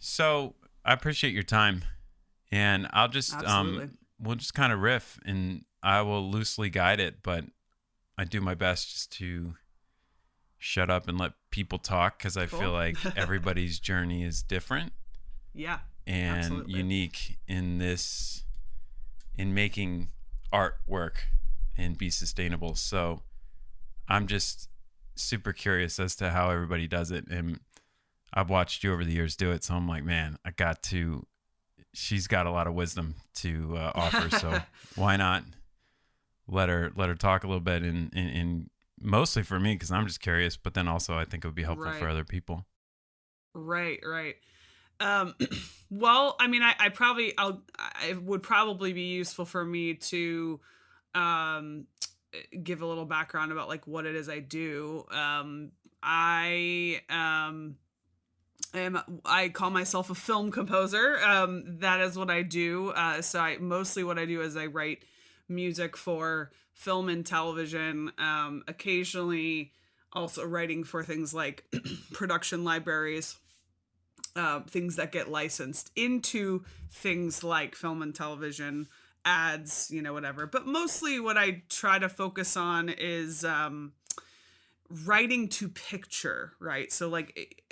So I appreciate your time, and I'll just Absolutely. we'll just kind of riff, and I will loosely guide it, but I do my best just to shut up and let people talk because I feel Cool. like everybody's journey is different Yeah, and absolutely. unique in making art work and be sustainable. So I'm just super curious as to how everybody does it, and I've watched you over the years do it. So I'm like, man, I got to. She's got a lot of wisdom to offer. So why not let her talk a little bit and mostly for me because I'm just curious, but then also I think it would be helpful for Right. other people. Right. Um, well, I mean, I would probably be useful for me to, um, give a little background about like what it is I do. I call myself a film composer. That is what I do. Mostly what I do is I write music for film and television. Occasionally, also writing for things like production libraries, things that get licensed into things like film and television, ads, whatever. But mostly, what I try to focus on is writing to picture, right? So like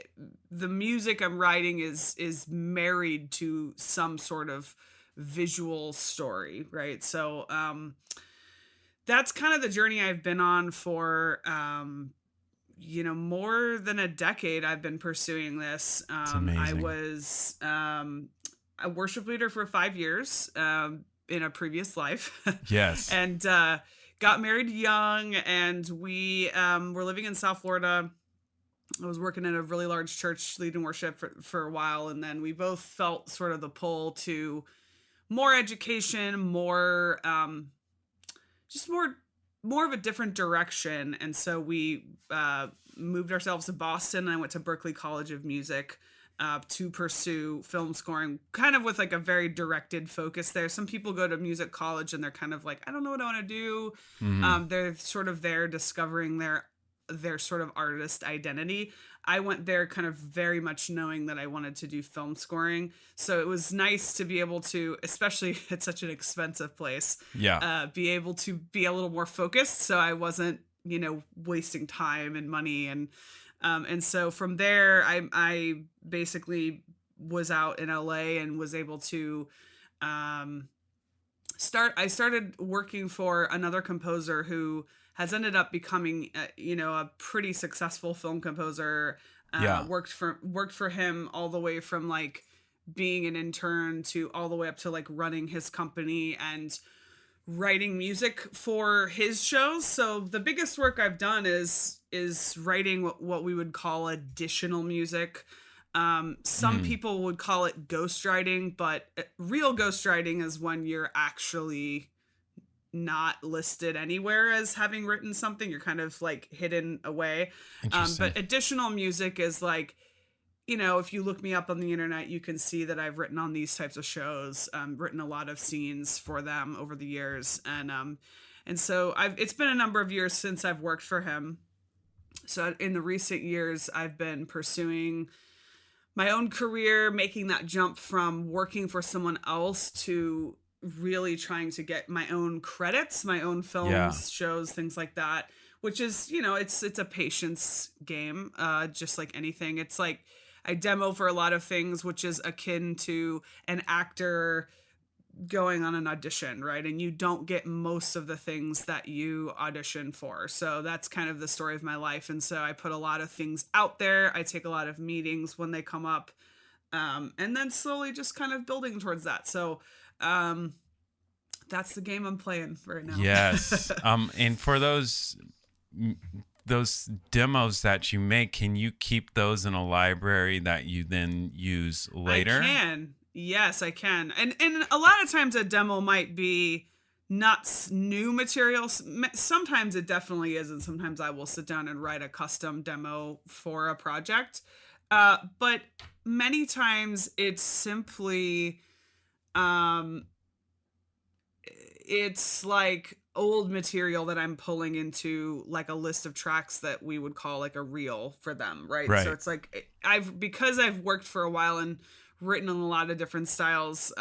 the music I'm writing is married to some sort of visual story, right? So that's kind of the journey I've been on for more than a decade. I've been pursuing this. It's I amazing. was a worship leader for 5 years in a previous life, Yes. and got married young. And we were living in South Florida. I was working in a really large church leading worship for a while, and then we both felt sort of the pull to more education, more just more of a different direction. And so we moved ourselves to Boston, and I went to Berklee College of Music to pursue film scoring, kind of with like a very directed focus there. Some people go to music college and they're kind of like, I don't know what I want to do. Mm-hmm. They're sort of there discovering their sort of artist identity. I went there kind of very much knowing that I wanted to do film scoring. So it was nice to be able to, especially at such an expensive place, Yeah. be able to be a little more focused. So I wasn't, wasting time and money. And so from there, I basically was out in LA and was able to um, I started working for another composer who has ended up becoming a pretty successful film composer. Yeah. Worked for him all the way from like being an intern to all the way up to like running his company and writing music for his shows. So the biggest work I've done is writing what we would call additional music. Some Mm. people would call it ghostwriting, but real ghostwriting is when you're actually not listed anywhere as having written something. You're kind of like hidden away. Interesting. But additional music is like, if you look me up on the internet, you can see that I've written on these types of shows, written a lot of scenes for them over the years. And so it's been a number of years since I've worked for him. So in the recent years, I've been pursuing my own career, making that jump from working for someone else to really trying to get my own credits, my own Yeah. films, shows, things like that, which is, it's a patience game, just like anything. It's like I demo for a lot of things, which is akin to an actor going on an audition, right? And you don't get most of the things that you audition for. So that's kind of the story of my life. And so I put a lot of things out there. I take a lot of meetings when they come up, and then slowly just kind of building towards that. So um, that's the game I'm playing right now. Yes. And for those demos that you make, can you keep those in a library that you then use I later? can. Yes, I can. And a lot of times a demo might be not new material. Sometimes it definitely is, and sometimes I will sit down and write a custom demo for a project. But many times it's simply, um, it's like old material that I'm pulling into like a list of tracks that we would call like a reel for them, right? So Right. it's like because I've worked for a while and written in a lot of different styles.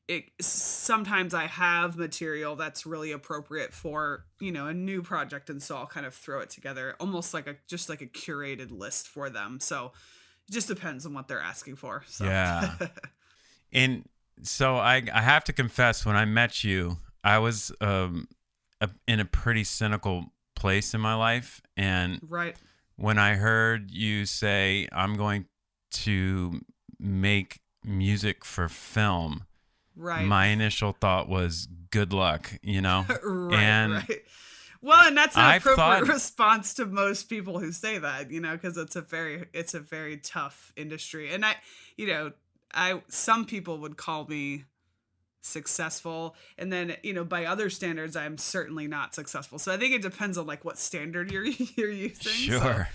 It sometimes I have material that's really appropriate for a new project, and so I'll kind of throw it together, almost like a curated list for them. So it just depends on what they're asking for. So Yeah. And so I have to confess, when I met you, I was in a pretty cynical place in my life. And right. when I heard you say, I'm going to make music for film, Right. my initial thought was good luck, Right, And right. Well, and that's an I've appropriate thought, response to most people who say that, because it's a very tough industry. And some people would call me successful, and then, by other standards, I'm certainly not successful. So I think it depends on like what standard you're using. sure.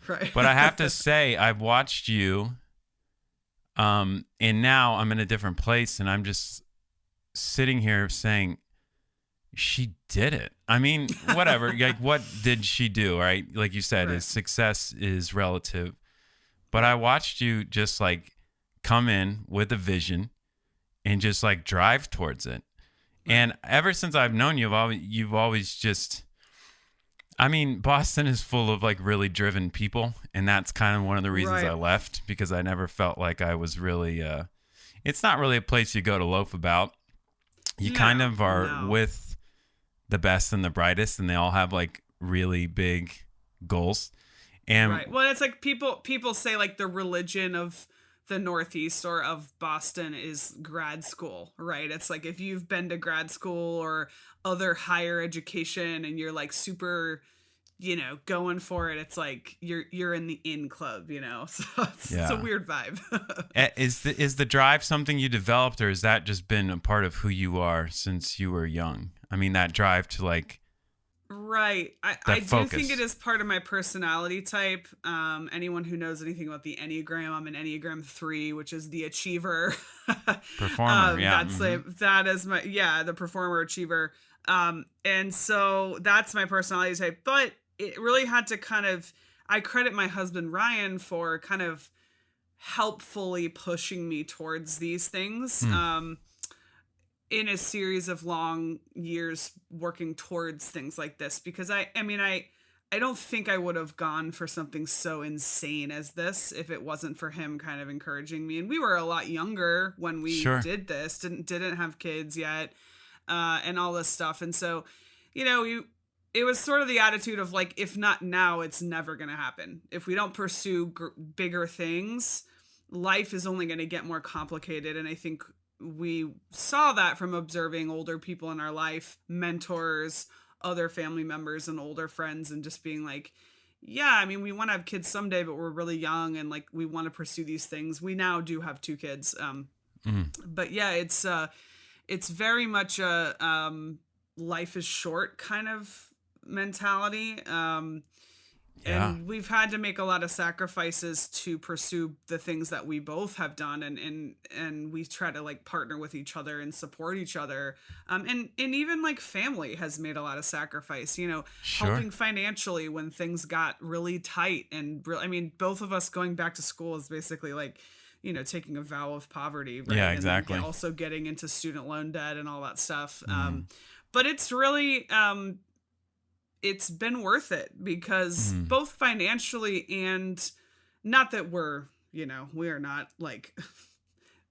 So, right. But I have to say, I've watched you, and now I'm in a different place, and I'm just sitting here saying, she did it. I mean, whatever. Like, what did she do? Right? Like you said, Right. success is relative. But I watched you just like come in with a vision and just like drive towards it. Right. And ever since I've known you, you've always just, I mean, Boston is full of like really driven people. And that's kind of one of the reasons Right. I left, because I never felt like I was really, it's not really a place you go to loaf about. You kind of are with the best and the brightest, and they all have like really big goals. And right. Well, it's like people say like the religion of the Northeast or of Boston is grad school, right? It's like if you've been to grad school or other higher education and you're like super, going for it, it's like you're in the in club, so it's a weird vibe. Is the drive something you developed, or has that just been a part of who you are since you were young? I mean, that drive to like, right. I do think it is part of my personality type. Anyone who knows anything about the Enneagram, I'm an Enneagram 3, which is the achiever. performer. That is the performer achiever. And so that's my personality type. But it really had to I credit my husband Ryan for kind of helpfully pushing me towards these things. In a series of long years working towards things like this, because I don't think I would have gone for something so insane as this if it wasn't for him kind of encouraging me. And we were a lot younger when we did this, didn't have kids yet, and all this stuff. And so, it was sort of the attitude of like, if not now, it's never going to happen. If we don't pursue bigger things, life is only going to get more complicated. And I think we saw that from observing older people in our life, mentors, other family members and older friends, and just being like, yeah, I mean, we want to have kids someday, but we're really young and like we want to pursue these things. We now do have 2 kids. But yeah, it's very much a life is short kind of mentality. And we've had to make a lot of sacrifices to pursue the things that we both have done. And we try to like partner with each other and support each other. And even like family has made a lot of sacrifice, helping financially when things got really tight. And both of us going back to school is basically like, taking a vow of poverty. Right? Yeah, exactly. And also getting into student loan debt and all that stuff. But it's really, it's been worth it because both financially and not that we are not like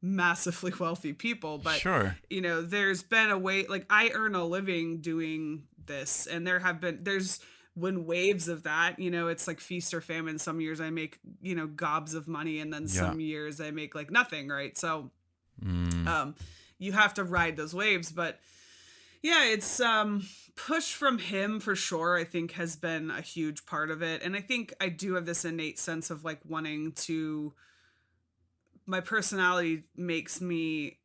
massively wealthy people, but there's been a way, like I earn a living doing this, and there's when waves of that, it's like feast or famine. Some years I make, gobs of money, and then some years I make like nothing. Right. So, you have to ride those waves, but yeah, it's push from him for sure, I think has been a huge part of it. And I think I do have this innate sense of like wanting to, my personality makes me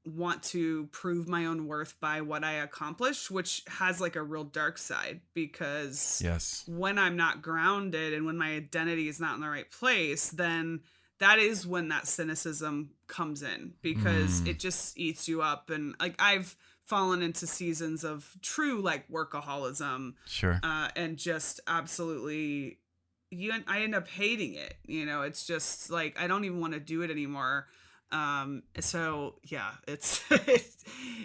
want to prove my own worth by what I accomplish, which has like a real dark side, because when I'm not grounded and when my identity is not in the right place, then that is when that cynicism comes in, because it just eats you up. And like I've fallen into seasons of true like workaholism, Sure. and just absolutely, I end up hating it. It's just like I don't even want to do it anymore. So yeah, it's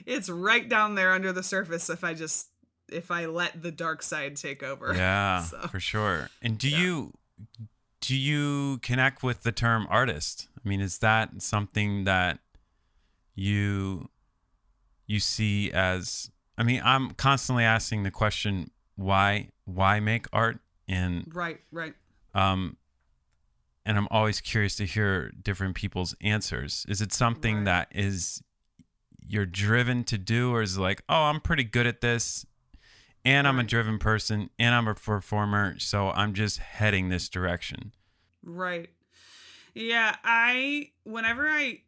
it's right down there under the surface if I let the dark side take over. Yeah, So for sure. And yeah. do you connect with the term artist? I mean, is that something that you see as, I mean, I'm constantly asking the question, why make art? And Right. um and I'm always curious to hear different people's answers. Is it something Right. that is you're driven to do, or is it like, oh, I'm pretty good at this, and I'm a Right. driven person, and I'm a performer, so I'm just heading this direction? Right. Yeah, whenever I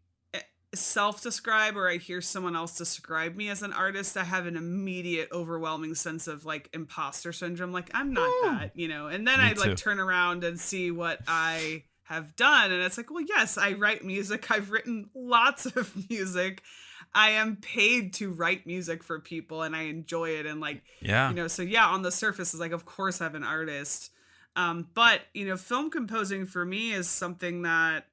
self-describe or I hear someone else describe me as an artist, I have an immediate overwhelming sense of like imposter syndrome. Like I'm not Woo! that. And then Me I like too. turn around and see what I have done. And it's like, well, yes, I write music. I've written lots of music. I am paid to write music for people and I enjoy it. And like, Yeah. so yeah, on the surface is like, of course I'm an artist. But film composing for me is something that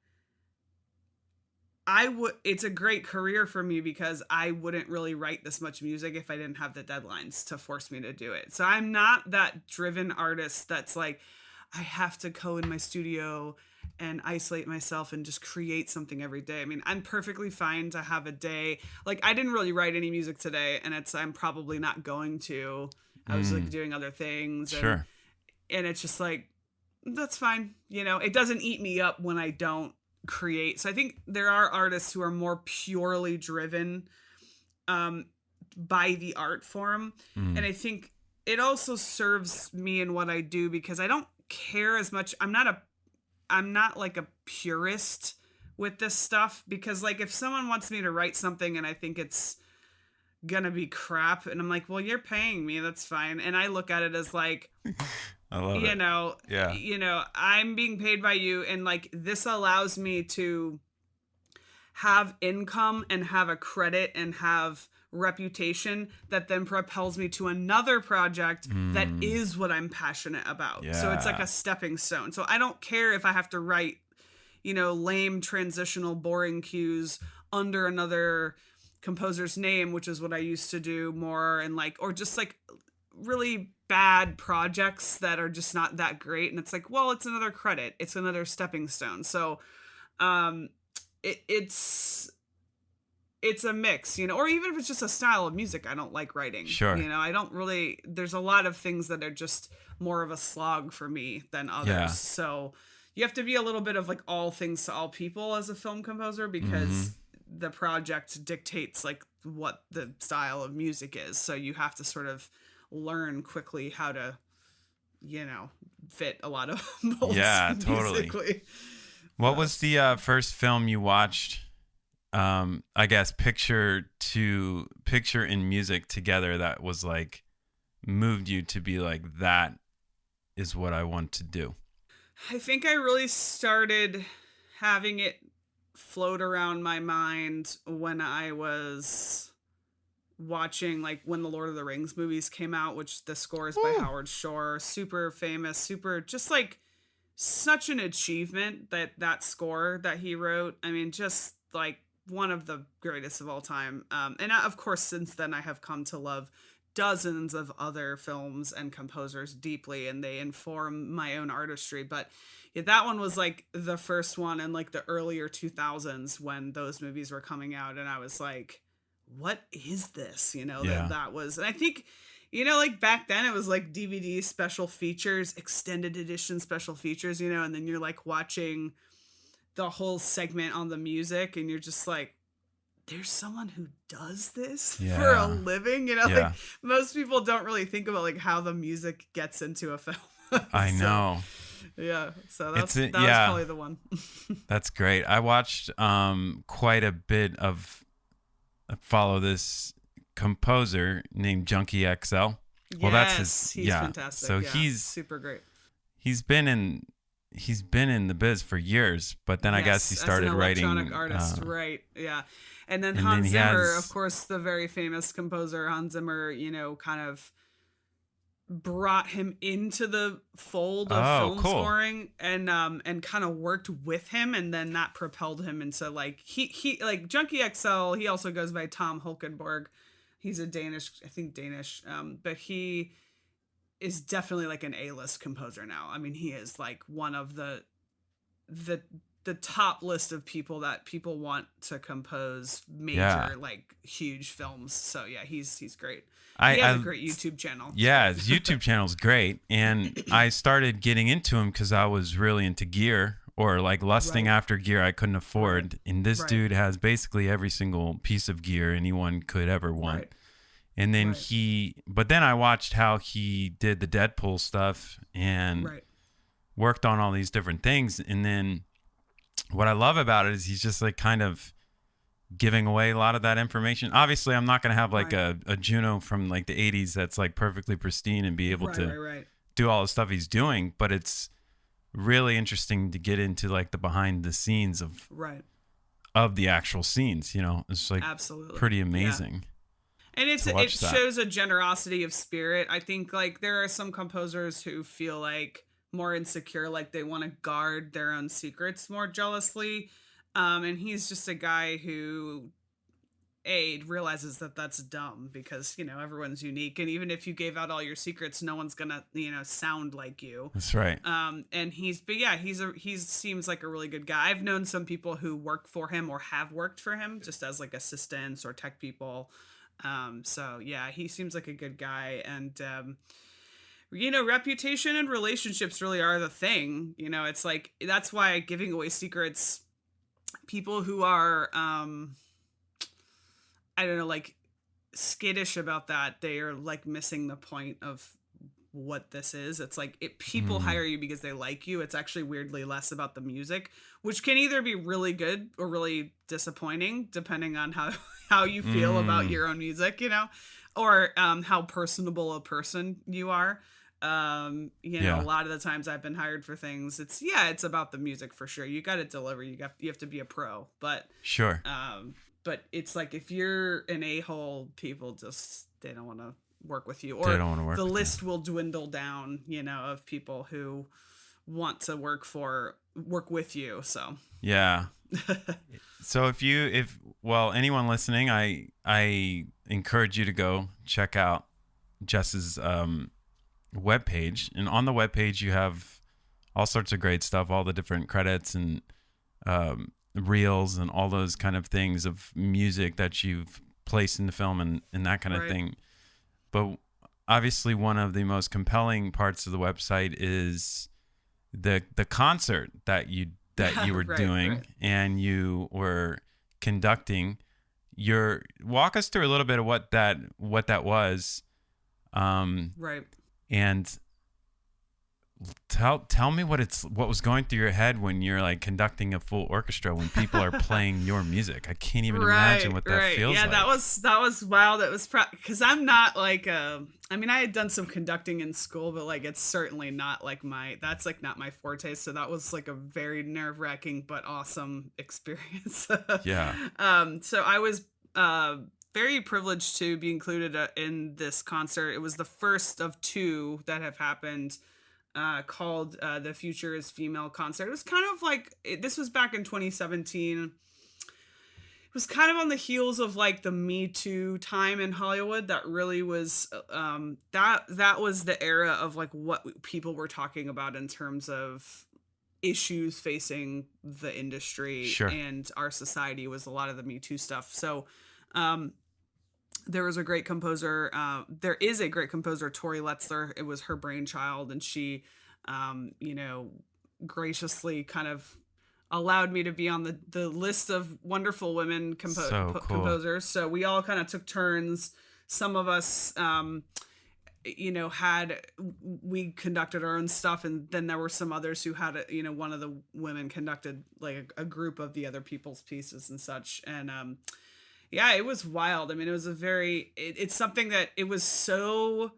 it's a great career for me because I wouldn't really write this much music if I didn't have the deadlines to force me to do it. So I'm not that driven artist that's like, I have to go in my studio and isolate myself and just create something every day. I mean, I'm perfectly fine to have a day. Like I didn't really write any music today and I'm probably not going to. I was like Mm, doing other things sure. and it's just like, that's fine. It doesn't eat me up when I don't create. So I think there are artists who are more purely driven um, by the art form. And Mm, I think it also serves me in what I do because I don't care as much. I'm not like a purist with this stuff because like if someone wants me to write something and I think it's gonna be crap and I'm like, well, you're paying me, that's fine. And I look at it as like, I love you it. know, Yeah. I'm being paid by you and like this allows me to have income and have a credit and have reputation that then propels me to another project that Mm, is what I'm passionate about. So it's like yeah. a stepping stone. So I don't care if I have to write, lame transitional boring cues under another composer's name, which is what I used to do more and like or just like really bad projects that are just not that great and it's like, well, it's another credit, it's another stepping stone. So um it's a mix, or even if it's just a style of music I don't like writing. Sure. I don't really, there's a lot of things that are just more of a slog for me than others. Yeah. So you have to be a little bit of like all things to all people as a film composer Hmm. because the project dictates like what the style of music is. So you have to sort of learn quickly how to, fit a lot of molds Yeah, totally. musically. What So was the first film you watched? I guess picture in music together that was like moved you to be like, that is what I want to do. I think I really started having it float around my mind when I was watching like when the Lord of the Rings movies came out, which the score is by Woo! Howard Shore, super famous, super just like such an achievement that score that he wrote. I mean, just like one of the greatest of all time. And of course, since then I have come to love dozens of other films and composers deeply, and they inform my own artistry. But yeah, that one was like the first one in like the earlier 2000s when those movies were coming out, and I was like, what is this? Yeah. That was, and I think, like back then it was like DVD special features, extended edition special features, and then you're like watching the whole segment on the music and you're just like, there's someone who does this for a Yeah. living, like Yeah. most people don't really think about like how the music gets into a film. I So know. yeah, so that was Yeah, probably the one. that's great. I watched quite a bit of follow this composer named Junkie XL. Well, that's his, Yes, he's yeah. fantastic. So Yeah, super great. he's been in he's been in the biz for years, but then I guess he Yes, as an started electronic writing, artist, right? Yeah. And then and then Hans he Zimmer, of has. course, the very famous composer Hans Zimmer, kind of brought him into the fold of Oh, film cool. scoring and kind of worked with him, and then that propelled him into like he like Junkie XL. He also goes by Tom Hulkenborg. He's a Danish, I think Danish, but he is definitely like an A-list composer now. I mean, he is like one of the the top list of people that people want to compose Yeah. major like huge films. So yeah, he's great. I, He has a I great YouTube channel. Yeah, his YouTube channel is great, and I started getting into him because I was really into gear, or like lusting Right. after gear I couldn't afford. Right. And this Right. dude has basically every single piece of gear anyone could ever want. Right. And then Right. but then I watched how he did the Deadpool stuff and Right. worked on all these different things. And then what I love about it is he's just like kind of giving away a lot of that information. Obviously, I'm not going to have like Right. a Juno from like the 80s that's like perfectly pristine and be able Right. to Right. do all the stuff he's doing, but it's really interesting to get into like the behind the scenes Right. of the actual scenes, you know. It's like Absolutely. pretty Yeah. amazing And to it watch that. shows a generosity of spirit. I think like there are some composers who feel like more insecure, like they want to guard their own secrets more jealously. And he's just a guy who realizes that that's dumb because everyone's unique, and even if you gave out all your secrets, no one's gonna sound like you. That's right. And he seems like a really good guy. I've known some people who work for him or have worked for him just as like assistants or tech people. So yeah, he seems like a good guy, and reputation and relationships really are the thing. It's like that's why giving away secrets, people who are I don't know, like skittish about that, they are like missing the point of what this is. It's like people Mm, hire you because they like you. It's actually weirdly less about the music, which can either be really good or really disappointing depending on how you feel about mm, your own music, or how personable a person you are. A yeah, lot of the times I've been hired for things, it's about the music for sure. You got to deliver. You have to be a pro, sure. but it's like if you're an a-hole, people just they don't want to work with you, They or don't want to work the with you. list will dwindle down, of people who want to work with you. So Yeah. So anyone listening, I encourage you to go check out Jess's webpage, and on the webpage you have all sorts of great stuff, all the different credits and reels and all those kind of things of music that you've placed in the film and that kind of Right. thing. But obviously one of the most compelling parts of the website is the concert that you were Right, doing, right. and you were conducting. Walk us through a little bit of what that was, Right. and tell me what was going through your head when you're like conducting a full orchestra when people are playing your music. I can't even imagine what that feels like. Yeah, that was wild. It was because I'm not like I mean, I had done some conducting in school, but like it's certainly not like that's like not my forte. So that was like a very nerve-wracking but awesome experience. Yeah. So I was very privileged to be included in this concert. It was the first of two that have happened. Called The Future is Female concert. It was kind of like this was back in 2017. It was kind of on the heels of like the Me Too time in Hollywood. That really was that was the era of like what people were talking about in terms of issues facing the industry Sure. and our society, was a lot of the Me Too stuff. So there was a great composer. There is a great composer, Tori Letzler. It was her brainchild, and she, graciously kind of allowed me to be on the list of wonderful women So cool. composers. So we all kind of took turns. Some of us, we conducted our own stuff, and then there were some others who had, one of the women conducted like a group of the other people's pieces and such. And, yeah, it was wild. I mean, it was it's something that it was so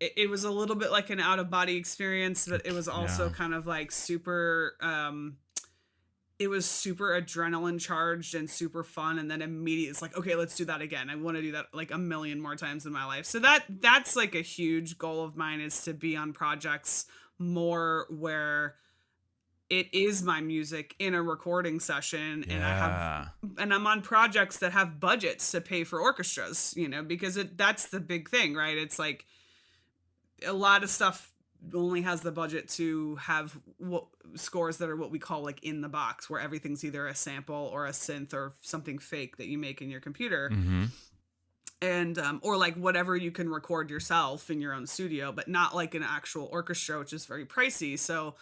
it was a little bit like an out of body experience, but it was also Yeah. kind of like super it was super adrenaline charged and super fun, and then immediately it's like, okay, let's do that again. I want to do that like a million more times in my life. So that's like a huge goal of mine, is to be on projects more where it is my music in a recording session, Yeah. and I'm on projects that have budgets to pay for orchestras, because that's the big thing, right? It's like a lot of stuff only has the budget to have scores that are what we call like in the box, where everything's either a sample or a synth or something fake that you make in your computer. Mm-hmm. And or like whatever you can record yourself in your own studio, but not like an actual orchestra, which is very pricey. So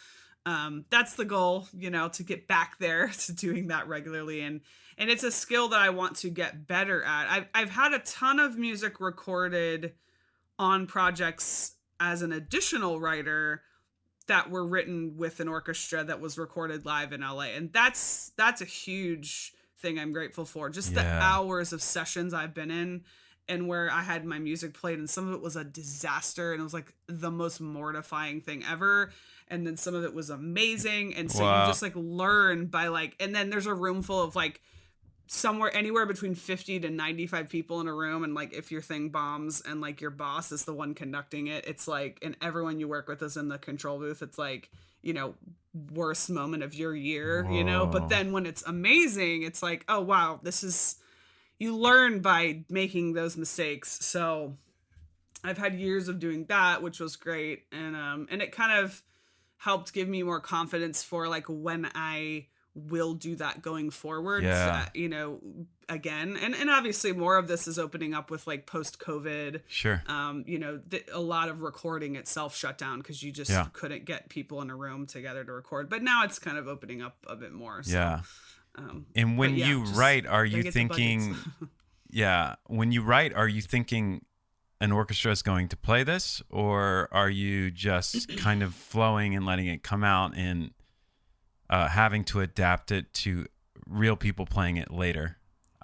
that's the goal, to get back there to doing that regularly. And it's a skill that I want to get better at. I've had a ton of music recorded on projects as an additional writer that were written with an orchestra that was recorded live in LA. And that's a huge thing I'm grateful for. Just the hours of sessions I've been in, and where I had my music played, and some of it was a disaster, and it was like the most mortifying thing ever. And then some of it was amazing. And so you just like learn by like, and then there's a room full of like anywhere between 50 to 95 people in a room, and like if your thing bombs and like your boss is the one conducting it, it's like, and everyone you work with is in the control booth, it's like, worst moment of your year. But then when it's amazing, it's like, oh wow, you learn by making those mistakes. So I've had years of doing that, which was great, and it kind of helped give me more confidence for like when I will do that going forward. Again, and obviously more of this is opening up with like post-COVID. Sure. A lot of recording itself shut down because you just couldn't get people in a room together to record. But now it's kind of opening up a bit more. So, yeah. And when you write, are you thinking? When you write, are you thinking an orchestra is going to play this, or are you just kind of flowing and letting it come out and having to adapt it to real people playing it later?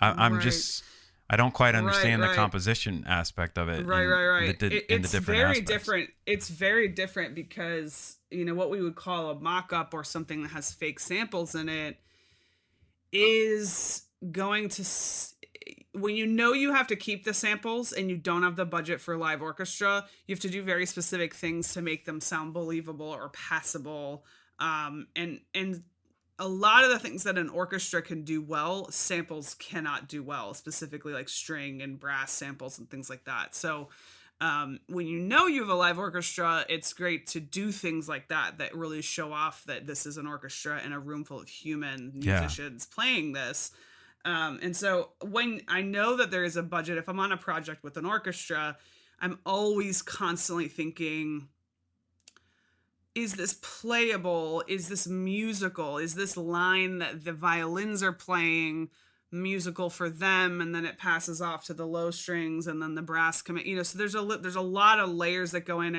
I don't quite understand the composition aspect of it. Right. It's very different. It's very different because, what we would call a mock-up or something that has fake samples in it is going to, when you have to keep the samples and you don't have the budget for live orchestra, you have to do very specific things to make them sound believable or passable. And a lot of the things that an orchestra can do well, samples cannot do well, specifically like string and brass samples and things like that. So when you have a live orchestra, it's great to do things like that really show off that this is an orchestra and a room full of human musicians playing this. And so when I know that there is a budget, if I'm on a project with an orchestra, I'm always constantly thinking, is this playable? Is this musical? Is this line that the violins are playing musical for them, and then it passes off to the low strings, and then the brass come in? So there's a lot of layers that go in,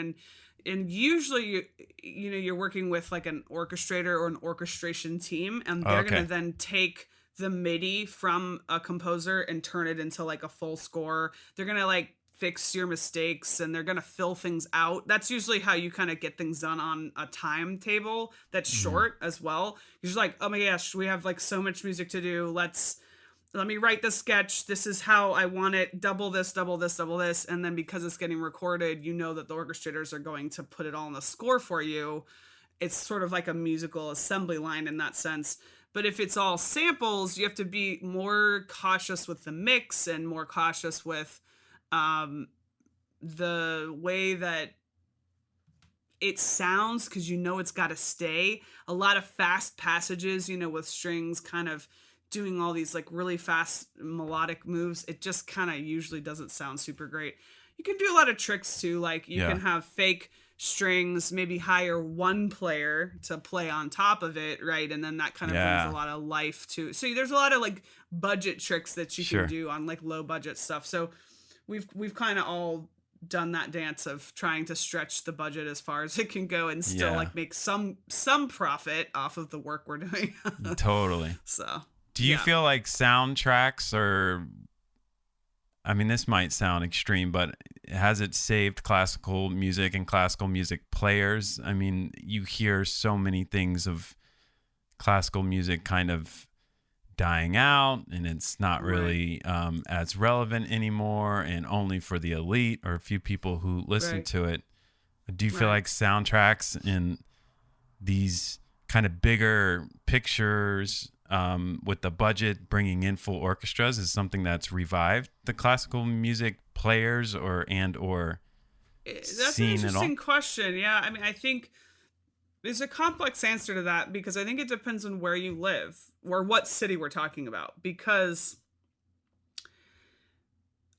and usually you're working with like an orchestrator or an orchestration team, and they're going to then take the MIDI from a composer and turn it into like a full score. They're going to like fix your mistakes, and they're going to fill things out. That's usually how you kind of get things done on a timetable that's short as well. You're just like, oh my gosh, we have like so much music to do. Let me write the sketch. This is how I want it. Double this, double this, double this. And then because it's getting recorded, that the orchestrators are going to put it all in the score for you. It's sort of like a musical assembly line in that sense. But if it's all samples, you have to be more cautious with the mix and more cautious with the way that it sounds, because it's got to stay. A lot of fast passages, with strings kind of doing all these like really fast melodic moves, it just kind of usually doesn't sound super great. You can do a lot of tricks too, like you can have fake strings, maybe hire one player to play on top of it, right? And then that kind of brings a lot of life to. So there's a lot of like budget tricks that you can do on like low budget stuff. So we've kind of all done that dance of trying to stretch the budget as far as it can go and still like make some profit off of the work we're doing. Totally. So do you feel like soundtracks are I mean, this might sound extreme, but has it saved classical music and classical music players? I mean, you hear so many things of classical music kind of dying out, and it's not really as relevant anymore, and only for the elite or a few people who listen to it. Do you feel like soundtracks in these kind of bigger pictures with the budget bringing in full orchestras is something that's revived the classical music players or that's an interesting question. Yeah, I mean, I think there's a complex answer to that because I think it depends on where you live or what city we're talking about. Because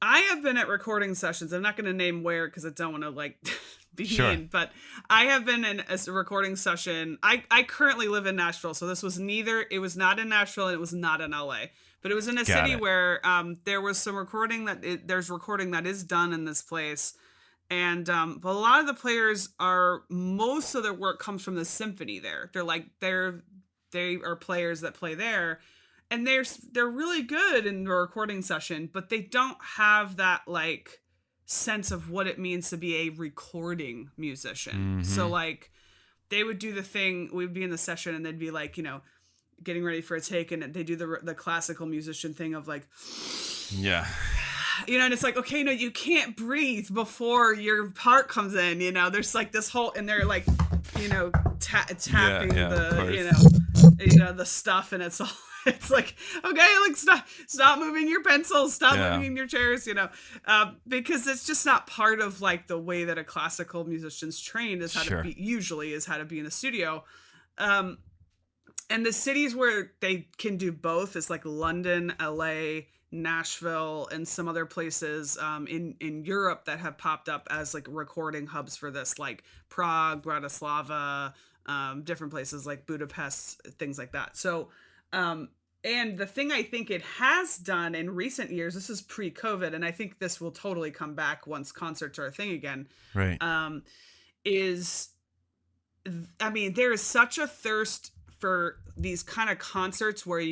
I have been at recording sessions. I'm not going to name where because I don't want to like be mean, but I have been in a recording session. I currently live in Nashville, so this was it was not in Nashville and it was not in LA, but it was in a city where there was some recording there's recording that is done in this place. And but a lot of the players most of their work comes from the symphony there. They are players that play there, and they're really good in the recording session, but they don't have that like sense of what it means to be a recording musician. Mm-hmm. So like they would do the thing, we'd be in the session and they'd be like, you know, getting ready for a take, and they do the classical musician thing of like, yeah. You know, and it's like, okay, no, you can't breathe before your part comes in, you know, there's like this whole, and they're like, you know, tapping the stuff, and it's all, it's like, okay, like stop moving your pencils, stop moving your chairs, you know, because it's just not part of like the way that a classical musician's trained is how to be, usually is how to be in the studio. And the cities where they can do both is like London, LA, Nashville, and some other places in Europe that have popped up as like recording hubs for this, like Prague, Bratislava, different places like Budapest, things like that. So, and the thing I think it has done in recent years, this is pre-COVID, and I think this will totally come back once concerts are a thing again. Right. I mean, there is such a thirst for these kind of concerts where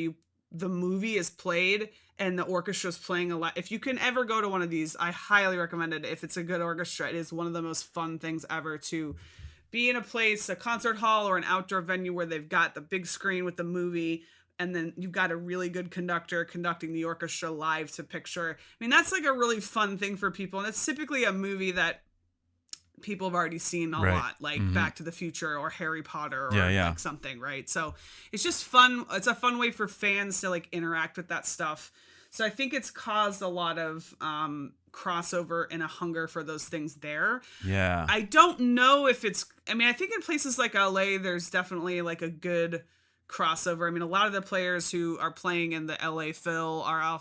the movie is played and the orchestra is playing a lot. If you can ever go to one of these, I highly recommend it. If it's a good orchestra, it is one of the most fun things ever to be in a place, a concert hall or an outdoor venue where they've got the big screen with the movie, and then you've got a really good conductor conducting the orchestra live to picture. I mean, that's like a really fun thing for people. And it's typically a movie that people have already seen a lot, like Back to the Future or Harry Potter or like something, right? So it's just fun. It's a fun way for fans to like interact with that stuff. So I think it's caused a lot of crossover and a hunger for those things there. Yeah. I don't know if I mean, I think in places like LA, there's definitely like a good crossover. I mean, a lot of the players who are playing in the LA Phil are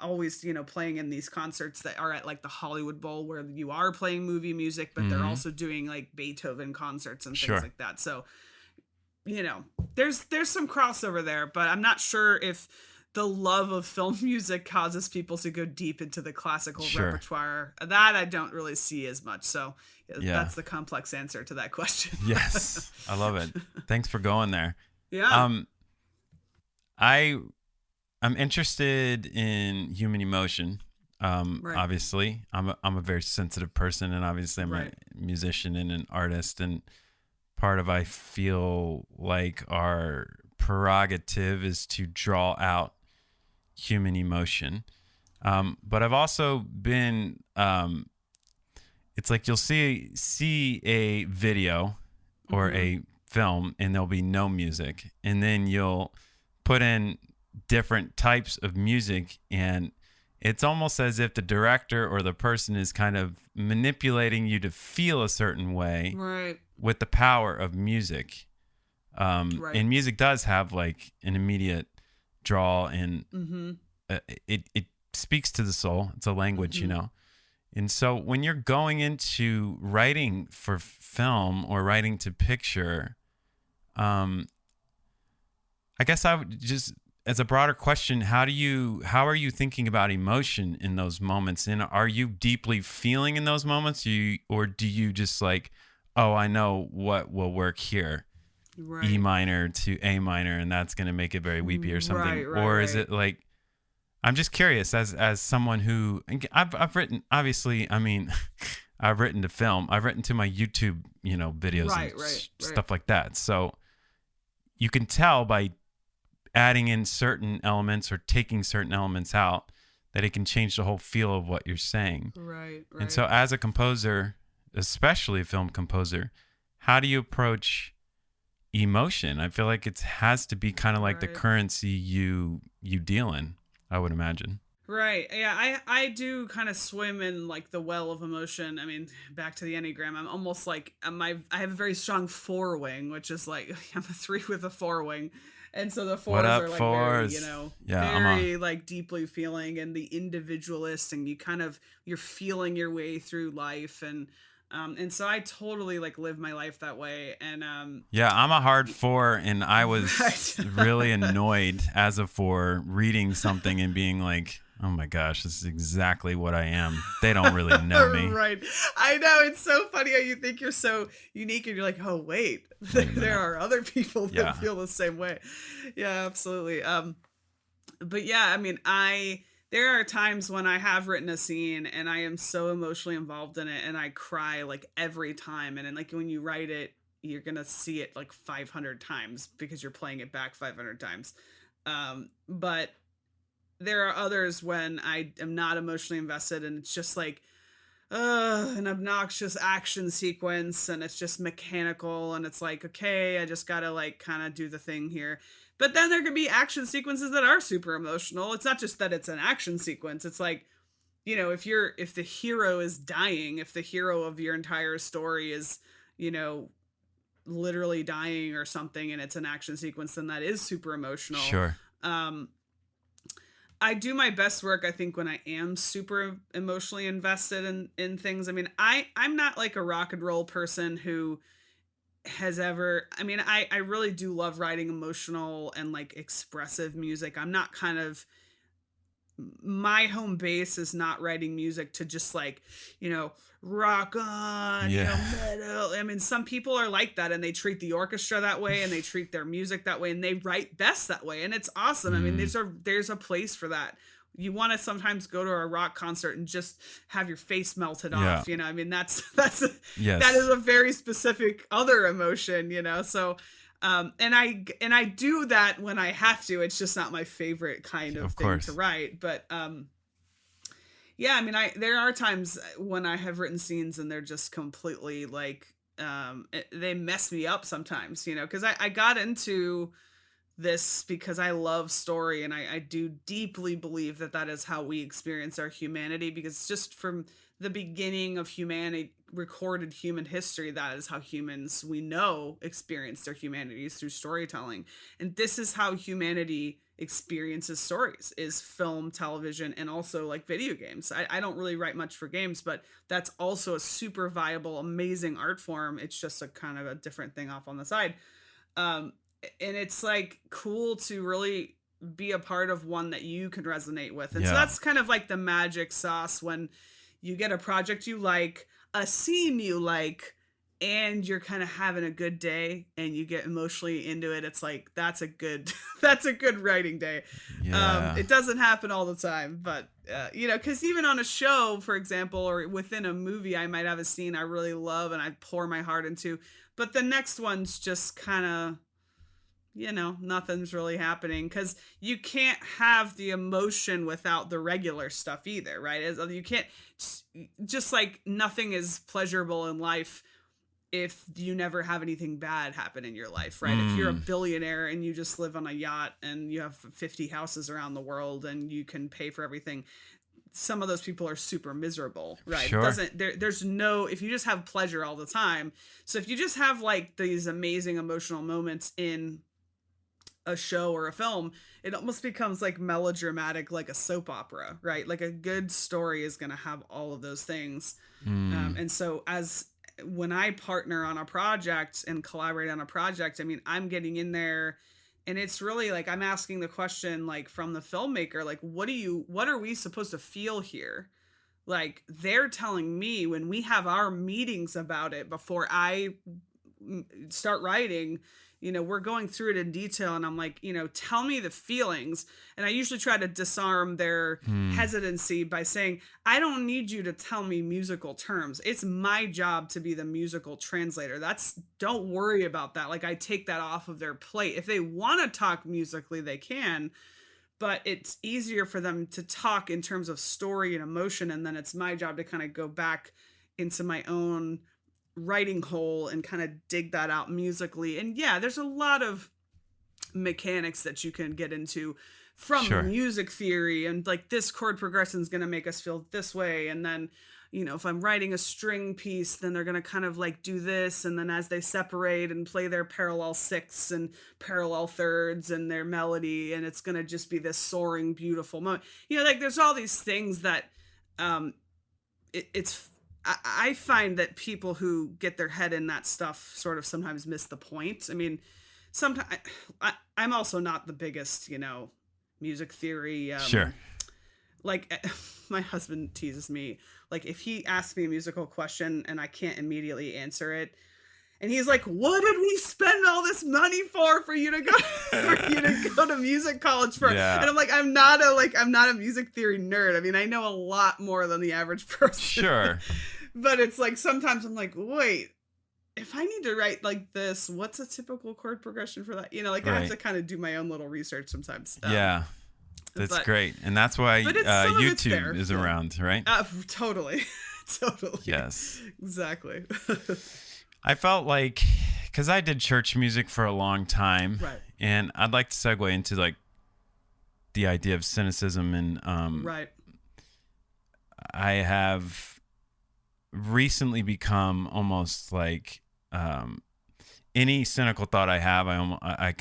always, you know, playing in these concerts that are at like the Hollywood Bowl where you are playing movie music, but they're also doing like Beethoven concerts and things like that. So, you know, there's some crossover there, but I'm not sure if the love of film music causes people to go deep into the classical repertoire. That I don't really see as much. So that's the complex answer to that question. Yes. I love it. Thanks for going there. Yeah. I'm interested in human emotion. Obviously I'm a very sensitive person, and obviously I'm a musician and an artist, and part of, I feel like our prerogative is to draw out human emotion. But I've also been, it's like you'll see a video or a film and there'll be no music, and then you'll put in different types of music, and it's almost as if the director or the person is kind of manipulating you to feel a certain way with the power of music. And music does have like an immediate draw, and it speaks to the soul. It's a language, you know. And so when you're going into writing for film or writing to picture, I guess I would just, as a broader question, how are you thinking about emotion in those moments? And are you deeply feeling in those moments? Or do you just like, oh, I know what will work here. E minor to A minor, and that's going to make it very weepy or something. Or is it like, I'm just curious as someone who I've written, obviously, I mean, I've written to film, I've written to my YouTube, videos and Right. stuff like that. So you can tell by adding in certain elements or taking certain elements out that it can change the whole feel of what you're saying. Right. And so as a composer, especially a film composer, how do you approach emotion? I feel like it has to be kind of like the currency you deal in, I would imagine. Right. Yeah, I do kind of swim in like the well of emotion. I mean, back to the Enneagram, I'm almost like I have a very strong four wing, which is like I'm a 3 with a 4 wing. And so the fours are like fours? very like deeply feeling and the individualist, and you're feeling your way through life, and so I totally like live my life that way. And I'm a hard 4, and I was really annoyed as a 4 reading something and being like, oh my gosh, this is exactly what I am. They don't really know me. Right. I know. It's so funny how you think you're so unique and you're like, oh, wait, there are other people that feel the same way. Yeah, absolutely. But yeah, I mean, there are times when I have written a scene and I am so emotionally involved in it and I cry like every time. And then like when you write it, you're going to see it like 500 times because you're playing it back 500 times. But there are others when I am not emotionally invested and it's just like an obnoxious action sequence and it's just mechanical and it's like, okay, I just gotta like kind of do the thing here. But then there could be action sequences that are super emotional. It's not just that it's an action sequence. It's like, if the hero is dying, if the hero of your entire story is, literally dying or something and it's an action sequence, then that is super emotional. Sure. I do my best work, I think, when I am super emotionally invested in things. I mean, I'm not like a rock and roll person who has ever, I mean, I really do love writing emotional and like expressive music. I'm not my home base is not writing music to just like, rock on, metal. I mean, some people are like that and they treat the orchestra that way and they treat their music that way and they write best that way. And it's awesome. I mean, there's a place for that. You want to sometimes go to a rock concert and just have your face melted off, I mean, that is a very specific other emotion, so and I do that when I have to. It's just not my favorite kind of thing to write. But yeah, I mean, there are times when I have written scenes and they're just completely like they mess me up sometimes, because I got into this because I love story and I do deeply believe that is how we experience our humanity, because just from the beginning of humanity, recorded human history, that is how humans we know experience their humanities, through storytelling. And this is how humanity experiences stories, is film, television, and also like video games. I don't really write much for games, but that's also a super viable, amazing art form. It's just a kind of a different thing off on the side. And it's like cool to really be a part of one that you can resonate with. And so that's kind of like the magic sauce when you get a project you like, a scene you like, and you're kind of having a good day and you get emotionally into it. It's like, that's a good writing day. It doesn't happen all the time, but because even on a show, for example, or within a movie, I might have a scene I really love and I pour my heart into, but the next one's just kind of, nothing's really happening, because you can't have the emotion without the regular stuff either, right? You can't, just like nothing is pleasurable in life if you never have anything bad happen in your life, right? If you're a billionaire and you just live on a yacht and you have 50 houses around the world and you can pay for everything, some of those people are super miserable, right? Sure. There's no, if you just have pleasure all the time. So if you just have like these amazing emotional moments in a show or a film, it almost becomes like melodramatic, like a soap opera, right? Like a good story is going to have all of those things. And so when I partner on a project and collaborate on a project, I mean, I'm getting in there and it's really like, I'm asking the question, like from the filmmaker, like, what are we supposed to feel here? Like they're telling me when we have our meetings about it before I start writing, we're going through it in detail, and I'm like, tell me the feelings. And I usually try to disarm their hesitancy by saying, I don't need you to tell me musical terms. It's my job to be the musical translator. Don't worry about that. Like, I take that off of their plate. If they want to talk musically, they can, but it's easier for them to talk in terms of story and emotion. And then it's my job to kind of go back into my own writing hole and kind of dig that out musically. And yeah, there's a lot of mechanics that you can get into from music theory, and like, this chord progression is going to make us feel this way. And then, if I'm writing a string piece, then they're going to kind of like do this. And then as they separate and play their parallel sixths and parallel thirds and their melody, and it's going to just be this soaring, beautiful moment. Like, there's all these things that I find that people who get their head in that stuff sort of sometimes miss the point. I mean, sometimes I'm also not the biggest, music theory. Sure. Like, my husband teases me. Like, if he asks me a musical question and I can't immediately answer it, and he's like, "What did we spend all this money for you to go to music college for?" Yeah. And I'm like, I'm not a music theory nerd. I mean, I know a lot more than the average person. Sure. But it's like, sometimes I'm like, wait, if I need to write like this, what's a typical chord progression for that? I have to kind of do my own little research sometimes. Yeah. That's great. And that's why YouTube is around, right? Totally. Totally. Yes. Exactly. I felt like, because I did church music for a long time, right, and I'd like to segue into like the idea of cynicism, and right. I have recently become almost like any cynical thought I have, I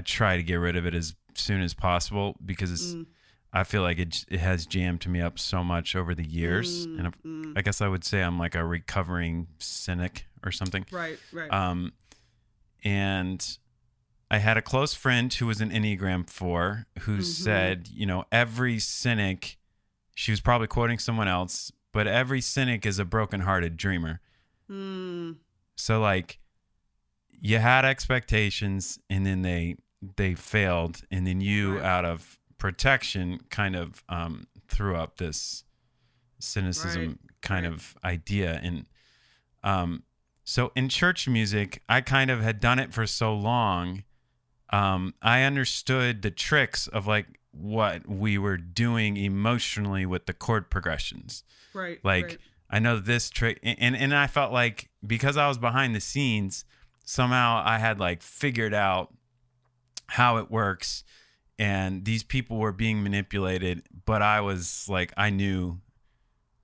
try to get rid of it as soon as possible, because I feel like it has jammed me up so much over the years. And I guess I would say I'm like a recovering cynic or something. Right. And I had a close friend who was an Enneagram 4 who said, every cynic, she was probably quoting someone else, but every cynic is a brokenhearted dreamer. So like, you had expectations and then they failed, and then you, out of protection, kind of threw up this cynicism kind of idea. And so in church music, I kind of had done it for so long, I understood the tricks of like what we were doing emotionally with the chord progressions. Like, I know this trick, and I felt like, because I was behind the scenes, somehow I had like figured out how it works, and these people were being manipulated, but I was like, I knew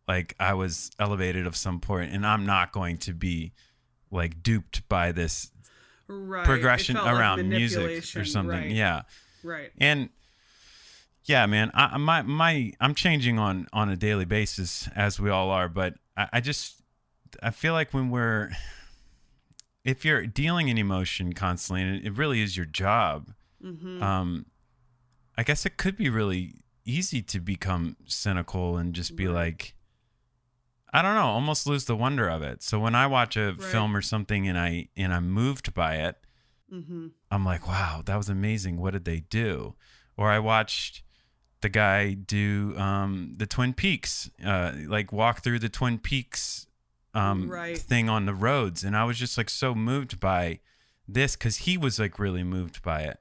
like I was elevated of some point, and I'm not going to be like duped by this progression around like music or something. Yeah. Right. And yeah, man, I'm changing on a daily basis, as we all are, but I feel like if you're dealing in emotion constantly, and it really is your job, I guess it could be really easy to become cynical and just be like, I don't know, almost lose the wonder of it. So when I watch a film or something and I'm moved by it, I'm like, wow, that was amazing. What did they do? Or I watched the guy do the Twin Peaks, like walk through the Twin Peaks thing on the roads, and I was just like so moved by this, because he was like really moved by it.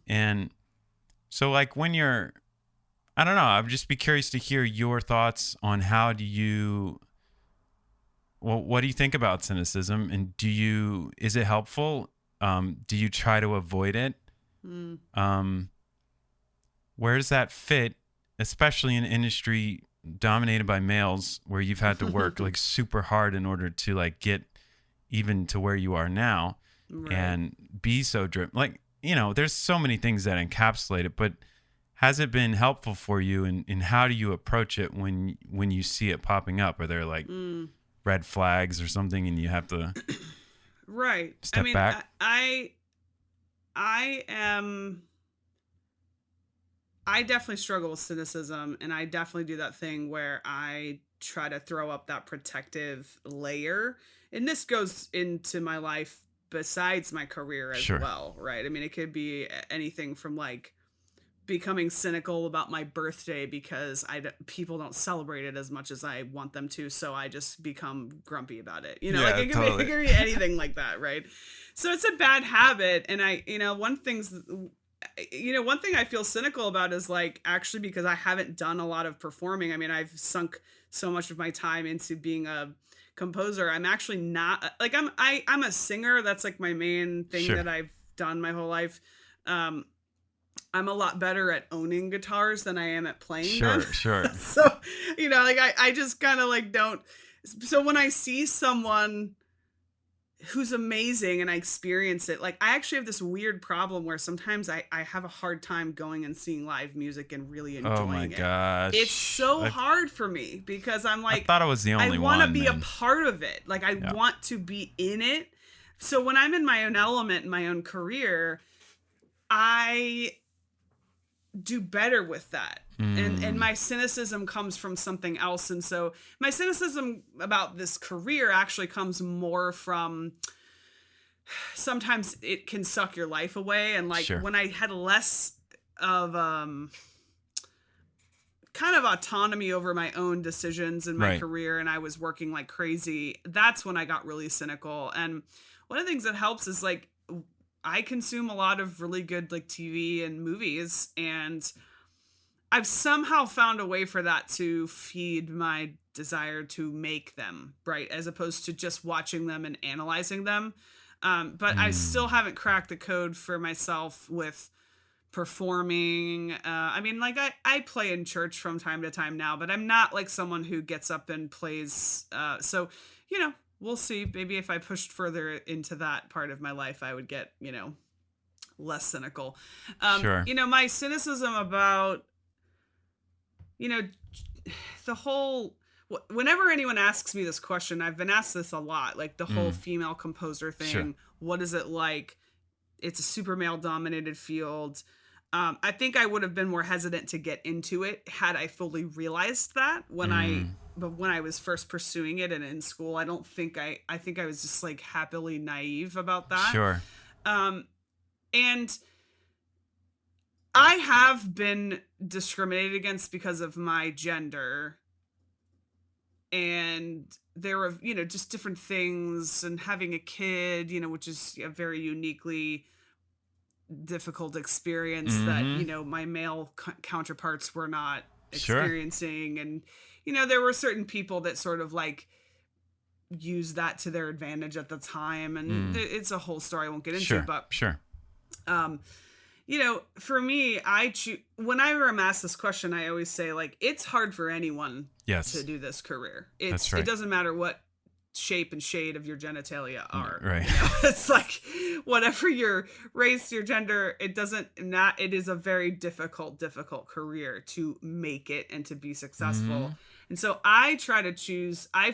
And so like, when you're, I don't know, I'd just be curious to hear your thoughts on what do you think about cynicism, and is it helpful? Do you try to avoid it? Where does that fit, especially in an industry dominated by males, where you've had to work like super hard in order to like get even to where you are now, and be so driven? Like, there's so many things that encapsulate it, but has it been helpful for you, and how do you approach it when you see it popping up? Are there like red flags or something, and you have to step back? I definitely struggle with cynicism, and I definitely do that thing where I try to throw up that protective layer. And this goes into my life besides my career as Sure. well, right? I mean, it could be anything from like becoming cynical about my birthday because people don't celebrate it as much as I want them to, so I just become grumpy about it. You know, Yeah, like it totally. could be anything like that, right? So it's a bad habit, and one thing I feel cynical about is like actually because I haven't done a lot of performing. I mean, I've sunk so much of my time into being a composer. I'm actually not like I'm a singer. That's like my main thing Sure. that I've done my whole life. I'm a lot better at owning guitars than I am at playing them. Sure. So, like I just kind of like don't. So when I see someone who's amazing and I experience it, like I actually have this weird problem where sometimes I have a hard time going and seeing live music and really enjoying it. Oh my gosh. It's so hard for me because I'm like, I thought I was the only one. I want to be a part of it. Like I want to be in it. So when I'm in my own element, in my own career, I do better with that. And my cynicism comes from something else. And so my cynicism about this career actually comes more from sometimes it can suck your life away. And like when I had less of kind of autonomy over my own decisions in my career and I was working like crazy, that's when I got really cynical. And one of the things that helps is like I consume a lot of really good like TV and movies, and I've somehow found a way for that to feed my desire to make them, right? As opposed to just watching them and analyzing them. But I still haven't cracked the code for myself with performing. I mean, like I play in church from time to time now, but I'm not like someone who gets up and plays. So, we'll see. Maybe if I pushed further into that part of my life, I would get, less cynical. My cynicism about, the whole, whenever anyone asks me this question, I've been asked this a lot, like the whole female composer thing. Sure. What is it like? It's a super male dominated field. I think I would have been more hesitant to get into it had I fully realized that when I was first pursuing it and in school. I think I was just like happily naive about that. Sure. And I have been discriminated against because of my gender. And there were, just different things, and having a kid, which is a very uniquely difficult experience that, my male counterparts were not experiencing. And, there were certain people that sort of like use that to their advantage at the time. And it's a whole story I won't get into, but for me, whenever I'm asked this question, I always say like, it's hard for anyone to do this career. That's right. It doesn't matter what shape and shade of your genitalia are. Right. It's like whatever your race, your gender, it is a very difficult career to make it and to be successful. And so I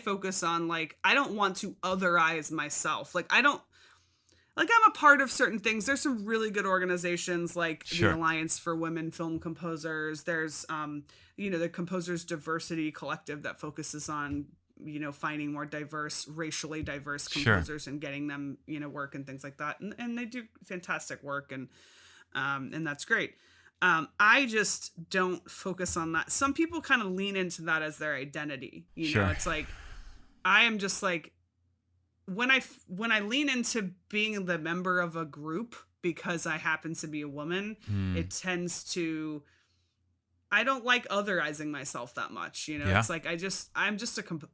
focus on like, I don't want to otherize myself. Like I'm a part of certain things. There's some really good organizations like the Alliance for Women Film Composers. There's, the Composers Diversity Collective that focuses on, finding more racially diverse composers and getting them, work and things like that. And they do fantastic work and that's great. I just don't focus on that. Some people kind of lean into that as their identity. It's like, I am just like, when I lean into being the member of a group because I happen to be a woman, it tends to, I don't like otherizing myself that much. It's like,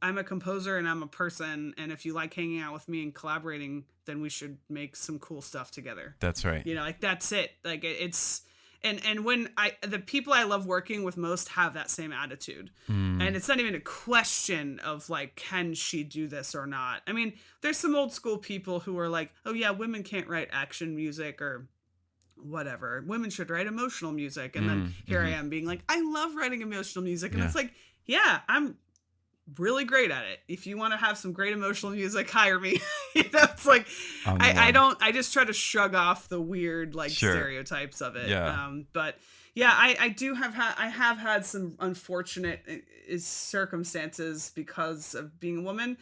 I'm a composer and I'm a person. And if you like hanging out with me and collaborating, then we should make some cool stuff together. That's right. Like that's it. Like it's, and when the people I love working with most have that same attitude. And it's not even a question of like, can she do this or not? I mean, there's some old school people who are like, oh yeah, women can't write action music or whatever. Women should write emotional music. And then here I am being like, I love writing emotional music. And it's like, yeah, I'm really great at it. If you want to have some great emotional music, hire me. It's like, I just try to shrug off the weird like stereotypes of it. Yeah. But yeah, I have had some unfortunate circumstances because of being a woman.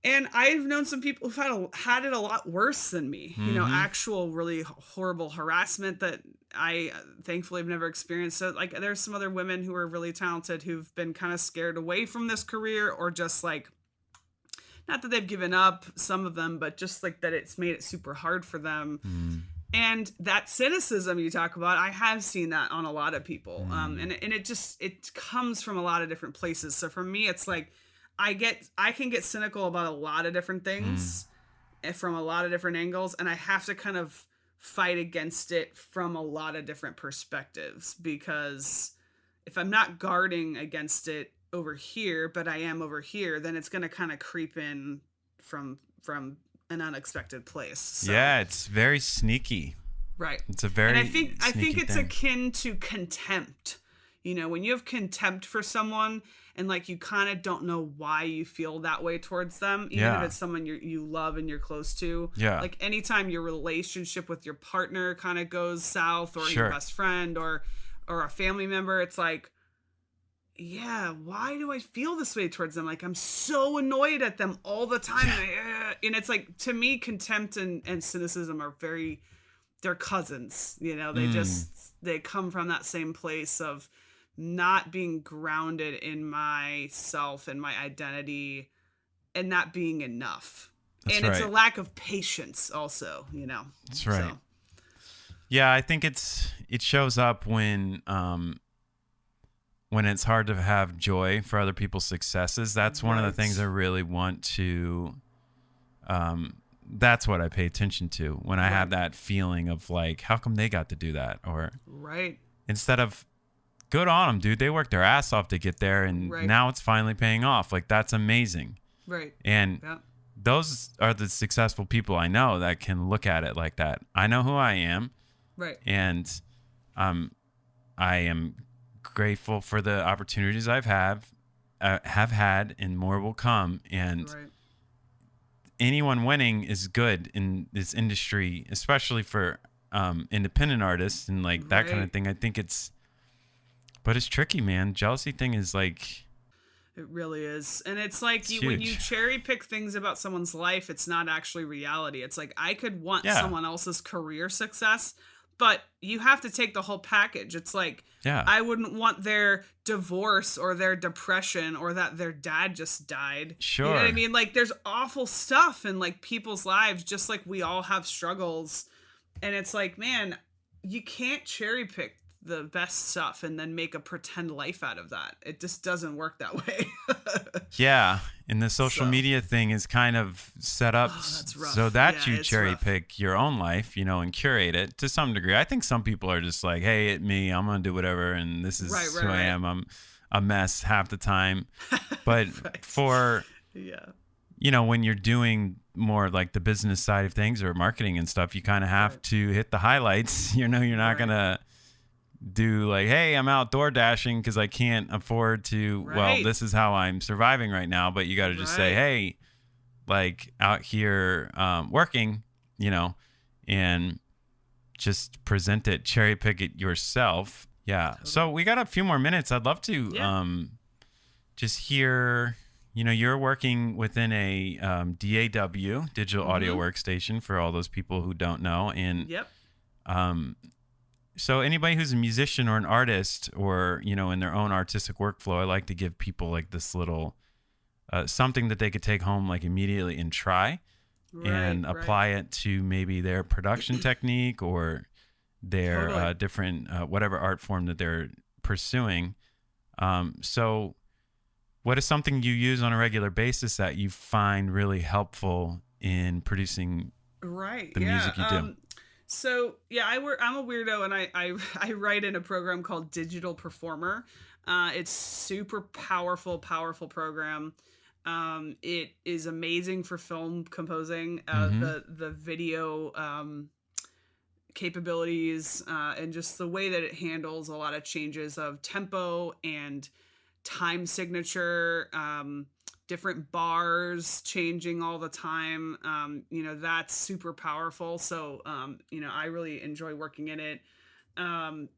And I've known some people who've had it a lot worse than me, you know, Mm-hmm. actual really horrible harassment that I thankfully have never experienced. So, like, there's some other women who are really talented who've been kind of scared away from this career, or just like, not that they've given up, some of them, but just like that it's made it super hard for them. And that cynicism you talk about, I have seen that on a lot of people. And it comes from a lot of different places. So for me, it's like, I can get cynical about a lot of different Mm-hmm. things from a lot of different angles, and I have to kind of fight against it from a lot of different perspectives, because if I'm not guarding against it over here, but I am over here, then it's going to kind of creep in from an unexpected place. So, Yeah, it's very sneaky. right. It's a And very I think sneaky it's thing. akin to contempt. You know, when you have contempt for someone and like you kind of don't know why you feel that way towards them, even if Yeah. it's someone you love and you're close to. Yeah. Like anytime your relationship with your partner kind of goes south, or your Sure. best friend, or a family member, it's like, yeah, why do I feel this way towards them? Like, I'm so annoyed at them all the time. Yeah. And it's like, to me, contempt and cynicism are very, they're cousins. You know, Mm, they come from that same place of not being grounded in myself and my identity, and not being enough. that's And it's a right. lack of patience also, you know. That's So, right. Yeah, I think it shows up when it's hard to have joy for other people's successes. That's one of the things I right. really want to that's what I pay attention to when I have Right. that feeling of like, how come they got to do that? Or Right. instead of, good on them, dude. They worked their ass off to get there, and Right. now it's finally paying off. Like, that's amazing. Right. And Yeah. those are the successful people I know that can look at it like that. I know who I am, Right. and um, I am grateful for the opportunities have had, and more will come. And Right. anyone winning is good in this industry, especially for independent artists and like that kind of Right. thing. I think but it's tricky, man. Jealousy thing is like, It really is. And it's like, it's when you huge. cherry pick things about someone's life, it's not actually reality. It's like, I could want Yeah, someone else's career success, but you have to take the whole package. It's like, yeah, I wouldn't want their divorce or their depression or that their dad just died. You know what I sure. mean? Like, there's awful stuff in like people's lives, just like we all have struggles. And it's like, man, you can't cherry pick the best stuff and then make a pretend life out of that. It just doesn't work that way. Yeah, and the social So, media thing is kind of set up oh, that's so rough. that Yeah, you it's cherry rough. pick your own life, and curate it to some degree. I think some people are just like, "Hey, it me. I'm gonna do whatever, and this Right, is right, who I right. am. I'm a mess half the time." But Right. for Yeah. when you're doing more like the business side of things or marketing and stuff, you kind of have Right. to hit the highlights. You're not Right. gonna do like, hey, I'm outdoor dashing because I can't afford to. Well, Right. this is how I'm surviving right now. But you got to just say, Right. hey, like out here working, and just present it, cherry pick it yourself. Yeah. So Totally. we got a few more minutes. I'd love to Yeah. just hear. You're working within a DAW, digital audio Mm-hmm. workstation, for all those people who don't know, and Yep. um, so anybody who's a musician or an artist, or in their own artistic workflow, I like to give people like this little something that they could take home like immediately and try Right. and Right. apply it to maybe their production technique or their Totally. different whatever art form that they're pursuing. So what is something you use on a regular basis that you find really helpful in producing Right. the Yeah. music you do? So yeah, I'm a weirdo, and I write in a program called Digital Performer. It's super powerful program. It is amazing for film composing. Mm-hmm. The video capabilities, and just the way that it handles a lot of changes of tempo and time signature, different bars changing all the time. That's super powerful. So, I really enjoy working in it. Um,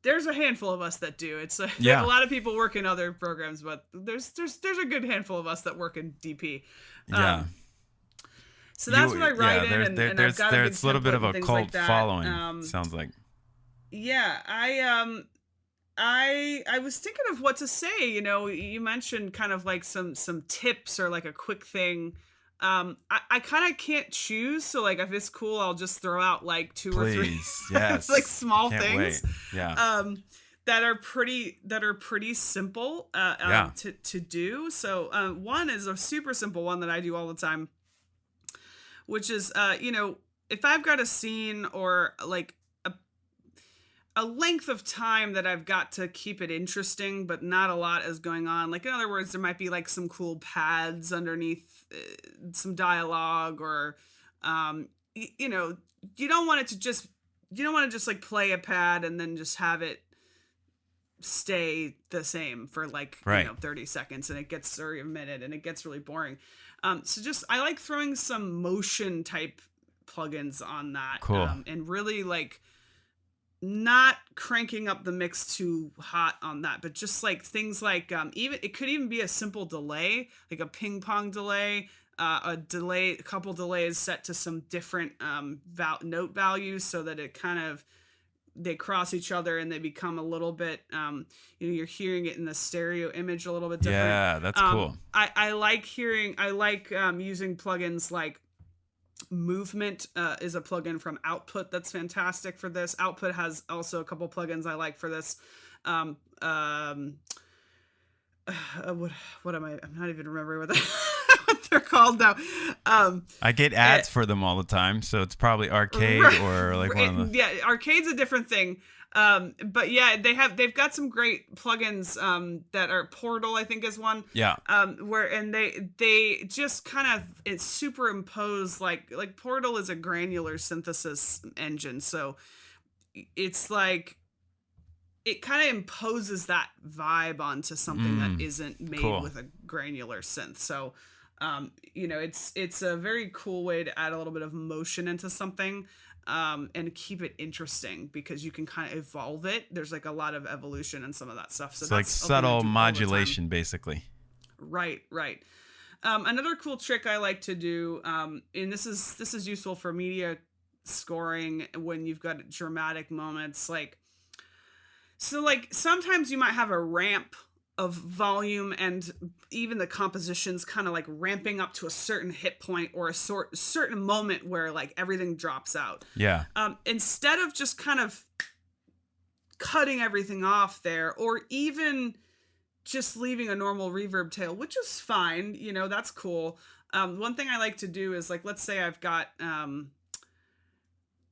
there's a handful of us that do. There's a lot of people work in other programs, but there's a good handful of us that work in DP. Yeah. So that's what I write in, and I've got a big there's a little bit of a cult like that. following. Sounds like. Yeah, I was thinking of what to say. You know, you mentioned kind of like some tips or like a quick thing. I kind of can't choose, so like if it's cool, I'll just throw out like two or three yes. like small Can't things. Wait. Yeah. That are pretty simple to do. So one is a super simple one that I do all the time, which is you know, if I've got a scene or like a length of time that I've got to keep it interesting, but not a lot is going on. Like, in other words, there might be like some cool pads underneath some dialogue, or, you know, you don't want to just like play a pad and then just have it stay the same for like, right. you know, 30 seconds and it gets, or a minute, and it gets really boring. So just, I like throwing some motion type plugins on that. Cool. And really like, not cranking up the mix too hot on that, but just like things like even it could even be a simple delay, like a ping pong delay, a couple delays set to some different note values, so that it kind of, they cross each other and they become a little bit you know, you're hearing it in the stereo image a little bit different. Yeah, that's cool. I like using plugins like Movement is a plugin from Output that's fantastic for this. Output has also a couple plugins I like for this. What am I? I'm not even remembering what they're called now. I get ads for them all the time, so it's probably Arcade or like one of the. Yeah, Arcade's a different thing. But yeah, they've got some great plugins that are Portal, I think, is one. Yeah. And they just kind of, it superimpose like Portal is a granular synthesis engine, so it's like it kind of imposes that vibe onto something that isn't made with a granular synth. So you know, it's a very cool way to add a little bit of motion into something. And keep it interesting, because you can kind of evolve it. There's like a lot of evolution and some of that stuff. So it's like subtle modulation, basically. Right. Another cool trick I like to do, and this is useful for media scoring when you've got dramatic moments. Like, so like sometimes you might have a ramp of volume, and even the compositions kind of like ramping up to a certain hit point or a certain moment where like everything drops out. Yeah. Instead of just kind of cutting everything off there, or even just leaving a normal reverb tail, which is fine, you know, that's cool. One thing I like to do is, like, let's say I've got,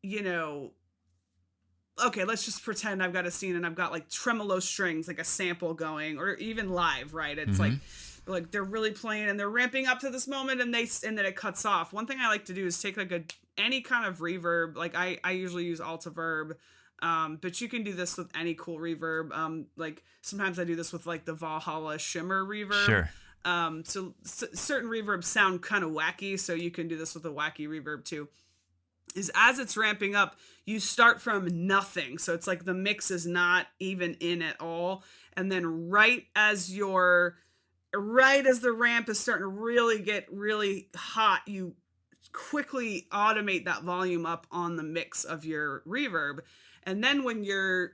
you know, okay, let's just pretend I've got a scene and I've got like tremolo strings, like a sample going, or even live, right? It's like they're really playing and they're ramping up to this moment, and then it cuts off. One thing I like to do is take like any kind of reverb. Like I usually use Altiverb, but you can do this with any cool reverb. Like sometimes I do this with like the Valhalla Shimmer reverb. Sure. So certain reverbs sound kind of wacky, so you can do this with a wacky reverb too. Is as it's ramping up, you start from nothing. So it's like the mix is not even in at all. And then right as the ramp is starting to really get really hot, you quickly automate that volume up on the mix of your reverb. And then when your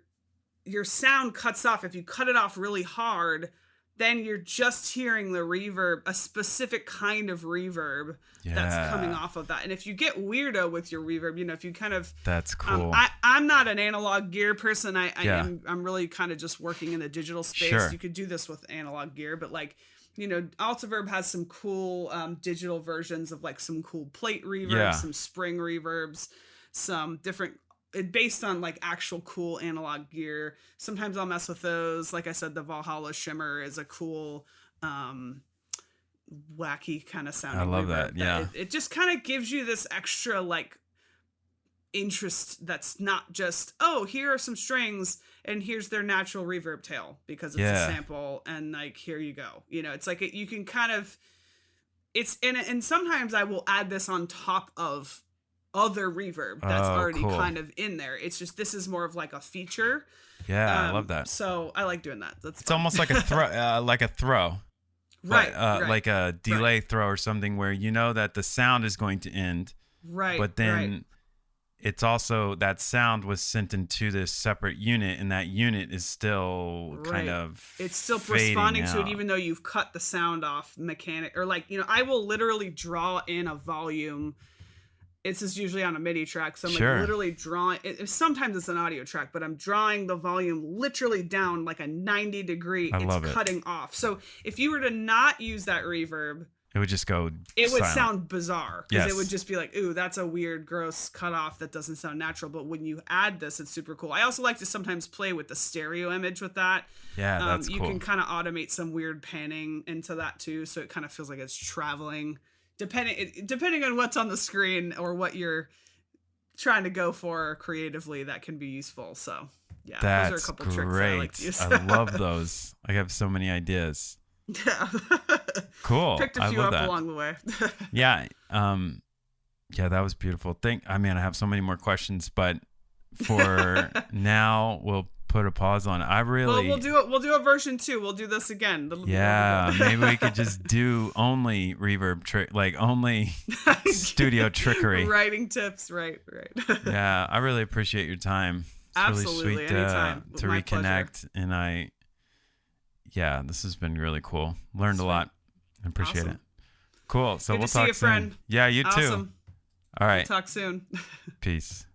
sound cuts off, if you cut it off really hard, then you're just hearing the reverb, a specific kind of reverb that's coming off of that. And if you get weirdo with your reverb, you know, if you kind of... That's cool. I'm not an analog gear person. I'm really kind of just working in the digital space. Sure. You could do this with analog gear, but like, you know, Altiverb has some cool digital versions of like some cool plate reverbs, some spring reverbs, some different... based on like actual cool analog gear. Sometimes I'll mess with those. Like I said, the Valhalla Shimmer is a cool wacky kind of sounding. I love that. Yeah. It just kind of gives you this extra like interest that's not just, oh, here are some strings and here's their natural reverb tail because it's a sample, and like here you go. You know, it's like you can kind of, it's in it, and sometimes I will add this on top of other reverb that's already cool. kind of in there. It's just, this is more of like a feature. Yeah, I love that. So I like doing that. It's fun. Almost like a throw, right, but, like a delay throw or something where you know that the sound is going to end, right? But then it's also that sound was sent into this separate unit, and that unit is still kind of it's still responding out to it, even though you've cut the sound off mechanic, or like, you know, I will literally draw in a volume. It's just usually on a MIDI track, so I'm like literally drawing it. Sometimes it's an audio track, but I'm drawing the volume literally down like a 90 degree. It's cutting off. So if you were to not use that reverb, it would just go it silent. Would sound bizarre, because it would just be like, ooh, that's a weird, gross cutoff that doesn't sound natural. But when you add this, it's super cool. I also like to sometimes play with the stereo image with that. Yeah, that's cool. You can kind of automate some weird panning into that too, so it kind of feels like it's traveling. Depending on what's on the screen or what you're trying to go for creatively, that can be useful. So yeah, that's those are a couple great. tricks that I like to use. I love those. I have so many ideas. Yeah. Cool. Picked a few up along the way. Yeah. Yeah, that was beautiful. I have so many more questions, but for now, we'll put a pause on it. We'll do a version 2. We'll do this again. Yeah, maybe we could just do only reverb trick, like only studio trickery. Writing tips, right. Yeah, I really appreciate your time. It's absolutely, really sweet anytime. To my reconnect, pleasure. And this has been really cool. Learned a lot. I appreciate it. Cool. So Good we'll to talk see you, soon. friend. Yeah, you too. Awesome. All right. We'll talk soon. Peace.